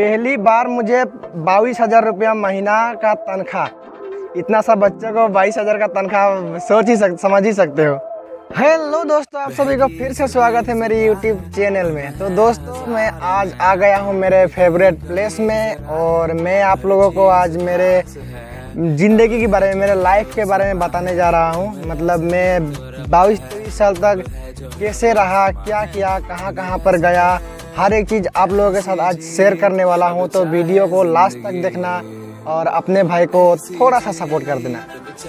पहली बार मुझे 22,000 रुपया महीना का तनख्वाह। इतना सा बच्चे को 22,000 का तनख्वाह समझ ही सकते हो। हेलो दोस्तों, आप सभी का फिर से स्वागत है मेरे यूट्यूब चैनल में। तो दोस्तों, मैं आज आ गया हूँ मेरे फेवरेट प्लेस में और मैं आप लोगों को आज मेरे ज़िंदगी के बारे में, मेरे लाइफ के बारे में बताने जा रहा हूँ। मतलब मैं 22-23 साल तक कैसे रहा, क्या किया, कहाँ कहाँ पर गया, हर एक चीज़ आप लोगों के साथ आज शेयर करने वाला हूँ। तो वीडियो को लास्ट तक देखना और अपने भाई को थोड़ा सा सपोर्ट कर देना।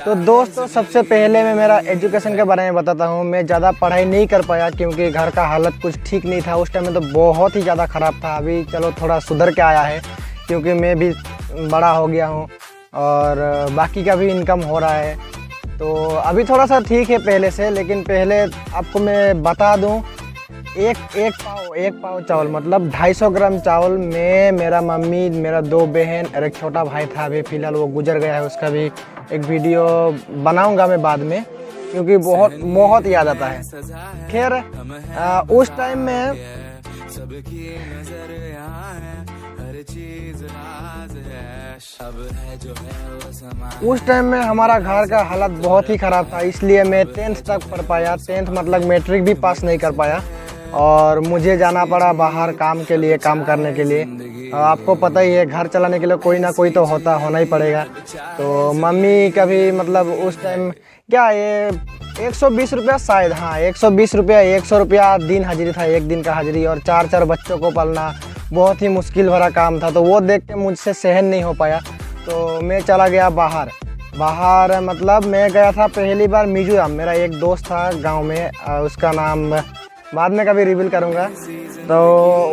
तो दोस्तों, सबसे पहले मैं मेरा एजुकेशन के बारे में बताता हूँ। मैं ज़्यादा पढ़ाई नहीं कर पाया क्योंकि घर का हालत कुछ ठीक नहीं था उस टाइम में, तो बहुत ही ज़्यादा ख़राब था। अभी चलो थोड़ा सुधर के आया है क्योंकि मैं भी बड़ा हो गया हूँ और बाकी का भी इनकम हो रहा है, तो अभी थोड़ा सा ठीक है पहले से। लेकिन पहले आपको मैं बता दूँ, एक पाव चावल मतलब 250 ग्राम चावल में मेरा मम्मी, मेरा 2 बहन और एक छोटा भाई था, अभी फ़िलहाल वो गुजर गया है। उसका भी एक वीडियो बनाऊंगा मैं बाद में क्योंकि बहुत याद आता है। खैर, उस टाइम में हमारा घर का हालत बहुत ही ख़राब था, इसलिए मैं 10th तक पढ़ पाया। 10th मतलब मैट्रिक भी पास नहीं कर पाया और मुझे जाना पड़ा बाहर काम के लिए, काम करने के लिए। आपको पता ही है, घर चलाने के लिए कोई ना कोई तो होना ही पड़ेगा। तो मम्मी का भी मतलब उस टाइम क्या, ये 120 रुपया शायद, हाँ 120 रुपया, 100 रुपया दिन हाजिरी था, एक दिन का हाजिरी। और 4 बच्चों को पालना बहुत ही मुश्किल भरा काम था। तो वो देख के मुझसे सहन नहीं हो पाया, तो मैं चला गया बाहर। मतलब मैं गया था पहली बार मिजोरम। मेरा एक दोस्त था गांव में, उसका नाम बाद में कभी रिवील करूंगा। तो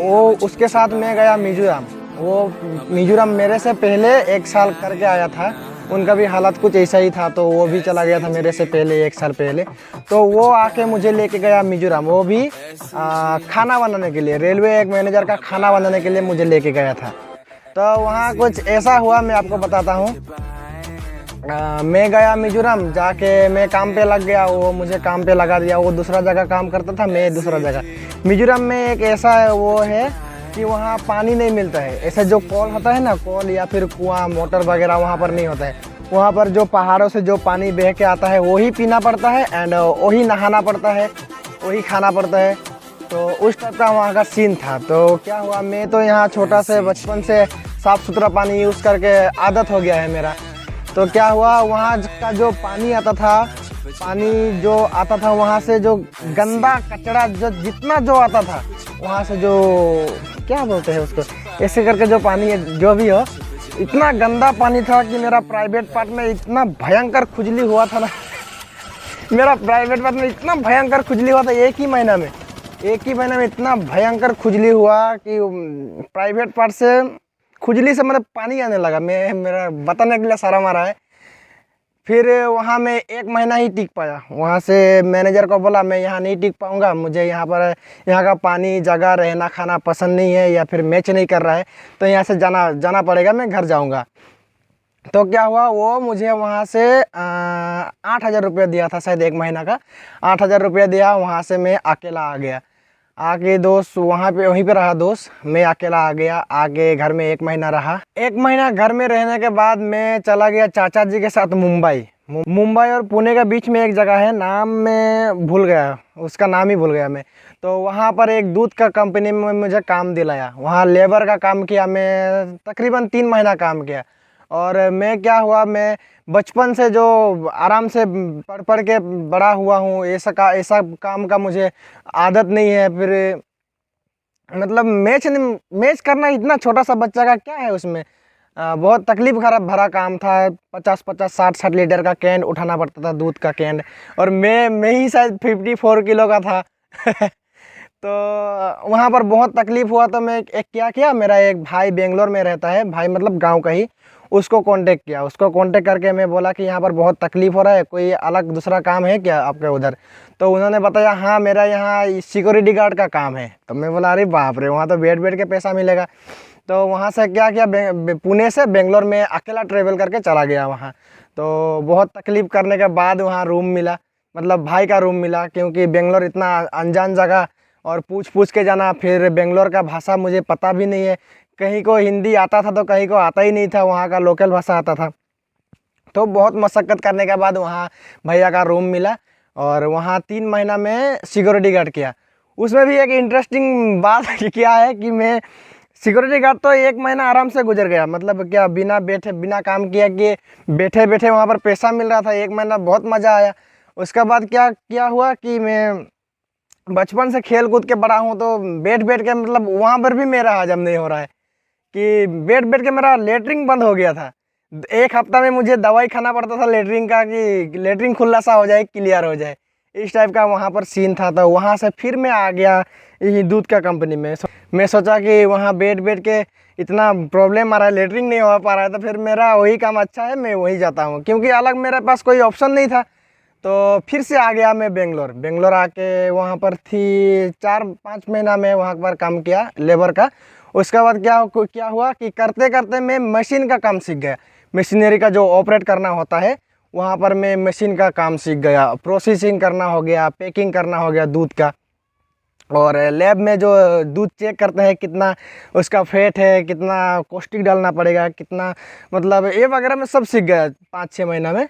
वो उसके साथ मैं गया मिजोरम। वो मिजोरम मेरे से पहले 1 साल करके आया था, उनका भी हालत कुछ ऐसा ही था, तो वो भी चला गया था मेरे से पहले 1 साल पहले। तो वो आके मुझे लेके गया मिजोरम, वो भी खाना बनाने के लिए, रेलवे एक मैनेजर का खाना बनाने के लिए मुझे लेके गया था। तो वहाँ कुछ ऐसा हुआ, मैं आपको बताता हूँ। मैं गया मिजोरम, जाके मैं काम पे लग गया, वो मुझे काम पे लगा दिया। वो दूसरा जगह काम करता था, मैं दूसरा जगह। मिजोरम में एक ऐसा वो है कि वहाँ पानी नहीं मिलता है। ऐसे जो कॉल होता है ना, कॉल या फिर कुआं, मोटर वगैरह वहाँ पर नहीं होता है। वहाँ पर जो पहाड़ों से जो पानी बह के आता है वही पीना पड़ता है एंड वही नहाना पड़ता है, वही खाना पड़ता है। तो उस टाइप का वहाँ का सीन था। तो क्या हुआ, मैं तो यहाँ छोटा से बचपन से साफ़ सुथरा पानी यूज़ करके आदत हो गया है मेरा। तो क्या हुआ, वहाँ का जो पानी आता था, वहाँ से जो गंदा कचरा जो जितना जो आता था, वहाँ से जो क्या बोलते हैं उसको, ऐसे करके जो पानी है जो भी हो, इतना गंदा पानी था कि मेरा प्राइवेट पार्ट में इतना भयंकर खुजली हुआ था ना मेरा प्राइवेट पार्ट में इतना भयंकर खुजली हुआ था, एक ही महीना में इतना भयंकर खुजली हुआ कि प्राइवेट पार्ट से खुजली से मतलब पानी आने लगा। मेरा बताने के लिए सारा मारा है। फिर वहाँ मैं 1 महीना ही टिक पाया। वहाँ से मैनेजर को बोला मैं यहाँ नहीं टिक पाऊँगा, मुझे यहाँ का पानी, जगह, रहना खाना पसंद नहीं है या फिर मैच नहीं कर रहा है, तो यहाँ से जाना पड़ेगा, मैं घर जाऊँगा। तो क्या हुआ, वो मुझे वहाँ से 8,000 रुपया दिया था शायद, 1 महीना का 8,000 रुपया दिया। वहाँ से मैं अकेला आ गया, आके दोस्त वहीं पे रहा दोस्त, मैं अकेला आ गया। आके घर में 1 महीना रहा। 1 महीना घर में रहने के बाद मैं चला गया चाचा जी के साथ मुंबई और पुणे के बीच में एक जगह है, नाम मैं भूल गया, उसका नाम ही भूल गया मैं। तो वहाँ पर एक दूध का कंपनी में मुझे काम दिलाया, वहाँ लेबर का काम किया। मैं तकरीबन 3 महीना काम किया। और मैं क्या हुआ, मैं बचपन से जो आराम से पढ़ के बड़ा हुआ हूँ, ऐसा काम का मुझे आदत नहीं है। फिर मतलब मैच करना, इतना छोटा सा बच्चा का क्या है उसमें, बहुत तकलीफ भरा काम था। 50-50, 60-60 लीटर का कैन उठाना पड़ता था, दूध का कैन। और मैं ही शायद 54 किलो का था तो वहाँ पर बहुत तकलीफ़ हुआ। तो मैं क्या किया, मेरा एक भाई बेंगलोर में रहता है, भाई मतलब गांव का ही, उसको कांटेक्ट किया। उसको कांटेक्ट करके मैं बोला कि यहाँ पर बहुत तकलीफ़ हो रहा है, कोई अलग दूसरा काम है क्या आपके उधर? तो उन्होंने बताया हाँ मेरा यहाँ सिक्योरिटी गार्ड का काम है। तो मैं बोला अरे बाप रे, वहाँ तो बैठ के पैसा मिलेगा। तो वहाँ से क्या किया, पुणे से बेंगलोर में अकेला ट्रेवल करके चला गया वहाँ। तो बहुत तकलीफ़ करने के बाद वहाँ रूम मिला, मतलब भाई का रूम मिला, क्योंकि बेंगलोर इतना अनजान जगह और पूछ के जाना। फिर बेंगलोर का भाषा मुझे पता भी नहीं है, कहीं को हिंदी आता था तो कहीं को आता ही नहीं था, वहाँ का लोकल भाषा आता था। तो बहुत मशक्क़त करने के बाद वहाँ भैया का रूम मिला और वहाँ 3 महीना में सिक्योरिटी गार्ड किया। उसमें भी एक इंटरेस्टिंग बात क्या है कि मैं सिक्योरिटी गार्ड तो 1 महीना आराम से गुजर गया, मतलब क्या बिना बैठे बिना काम किया कि बैठे बैठे वहाँ पर पैसा मिल रहा था। 1 महीना बहुत मज़ा आया। उसके बाद क्या क्या हुआ कि मैं बचपन से खेल कूद के बड़ा हूँ, तो बैठ बैठ के मतलब वहाँ पर भी मेरा हजम नहीं हो रहा है कि बैठ बैठ के मेरा लेटरिन बंद हो गया था। 1 हफ्ता में मुझे दवाई खाना पड़ता था लेटरिन का कि लेटरिन खुला सा हो जाए, क्लियर हो जाए, इस टाइप का वहाँ पर सीन था। तो वहाँ से फिर मैं आ गया ये दूध का कंपनी में। मैं सोचा कि वहाँ बैठ बैठ के इतना प्रॉब्लम आ रहा है, लेटरिन नहीं हो पा रहा है, तो फिर मेरा वही काम अच्छा है, मैं वही जाता हूँ, क्योंकि अलग मेरे पास कोई ऑप्शन नहीं था। तो फिर से आ गया मैं बेंगलोर आके वहाँ पर थी 4-5 महीना में वहाँ पर काम किया लेबर का। उसके बाद क्या हुआ कि करते करते मैं मशीन का काम सीख गया। मशीनरी का जो ऑपरेट करना होता है वहाँ पर मैं मशीन का काम सीख गया। प्रोसेसिंग करना हो गया, पैकिंग करना हो गया दूध का, और लैब में जो दूध चेक करते हैं कितना उसका फैट है, कितना कॉस्टिक डालना पड़ेगा, कितना मतलब ये वगैरह मैं सब सीख गया 5-6 महीना में।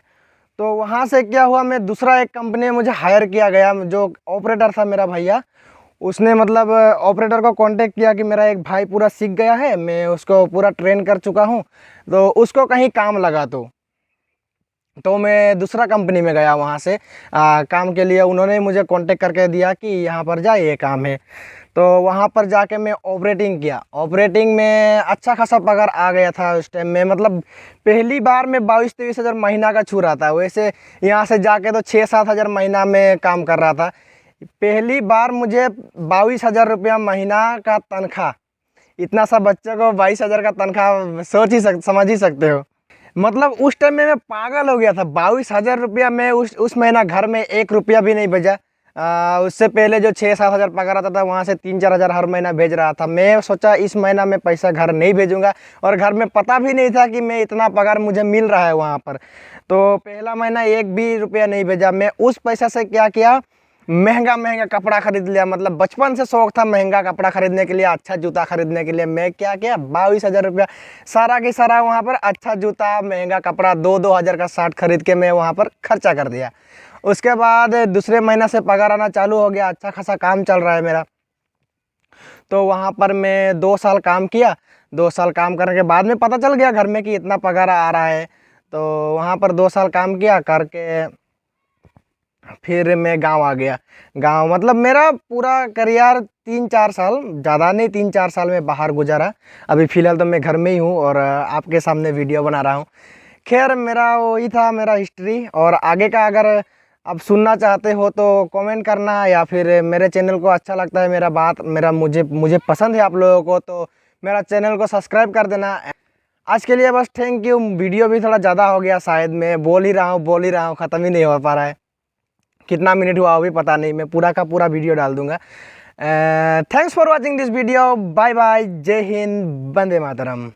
तो वहाँ से क्या हुआ, मैं दूसरा एक कंपनी में मुझे हायर किया गया। जो ऑपरेटर था मेरा भैया, उसने मतलब ऑपरेटर को कांटेक्ट किया कि मेरा एक भाई पूरा सीख गया है, मैं उसको पूरा ट्रेन कर चुका हूँ, तो उसको कहीं काम लगा। तो मैं दूसरा कंपनी में गया वहाँ से काम के लिए। उन्होंने मुझे कांटेक्ट करके दिया कि यहाँ पर जा, ये काम है। तो वहाँ पर जाके मैं ऑपरेटिंग किया। ऑपरेटिंग में अच्छा खासा पगार आ गया था उस टाइम में, मतलब पहली बार मैं 22-23 हज़ार महीना का छू रहा था। वैसे यहाँ से जाके तो 6-7 हज़ार महीना में काम कर रहा था। पहली बार मुझे 22,000 रुपया महीना का तनख्वाह, इतना सा बच्चे को 22,000 का तनख्वाह समझ ही सकते हो। मतलब उस टाइम में मैं पागल हो गया था। 22,000 रुपया में उस महीना घर में 1 रुपया भी नहीं बचा। उससे पहले जो 6-7 हज़ार पगार आता था वहाँ से 3-4 हज़ार हर महीना भेज रहा था। मैं सोचा इस महीना में पैसा घर नहीं भेजूंगा, और घर में पता भी नहीं था कि मैं इतना पगार मुझे मिल रहा है वहाँ पर। तो पहला महीना 1 भी रुपया नहीं भेजा। मैं उस पैसा से क्या किया, महंगा कपड़ा खरीद लिया। मतलब बचपन से शौक था महंगा कपड़ा खरीदने के लिए, अच्छा जूता खरीदने के लिए। मैं क्या किया, 22,000 रुपया सारा की सारा वहाँ पर अच्छा जूता, महंगा कपड़ा, 2-2 हज़ार का शर्ट खरीद के मैं वहाँ पर खर्चा कर दिया। उसके बाद दूसरे महीना से पगार आना चालू हो गया, अच्छा खासा काम चल रहा है मेरा। तो वहाँ पर मैं 2 साल काम किया। 2 साल काम करने के बाद में पता चल गया घर में कि इतना पगार आ रहा है। तो वहाँ पर 2 साल काम किया करके फिर मैं गांव आ गया। गांव मतलब मेरा पूरा करियर 3-4 साल, ज़्यादा नहीं, 3-4 साल में बाहर गुजारा। अभी फ़िलहाल तो मैं घर में ही हूँ और आपके सामने वीडियो बना रहा हूँ। खैर मेरा वही था मेरा हिस्ट्री। और आगे का अगर आप सुनना चाहते हो तो कमेंट करना, या फिर मेरे चैनल को अच्छा लगता है मेरा बात, मुझे पसंद है आप लोगों को, तो मेरा चैनल को सब्सक्राइब कर देना। आज के लिए बस थैंक यू। वीडियो भी थोड़ा ज़्यादा हो गया शायद, मैं बोल ही रहा हूँ, ख़त्म ही नहीं हो पा रहा है। कितना मिनट हुआ अभी पता नहीं, मैं पूरा का पूरा वीडियो डाल दूंगा। Thanks for watching this video. Bye bye, जय हिंद, वंदे मातरम।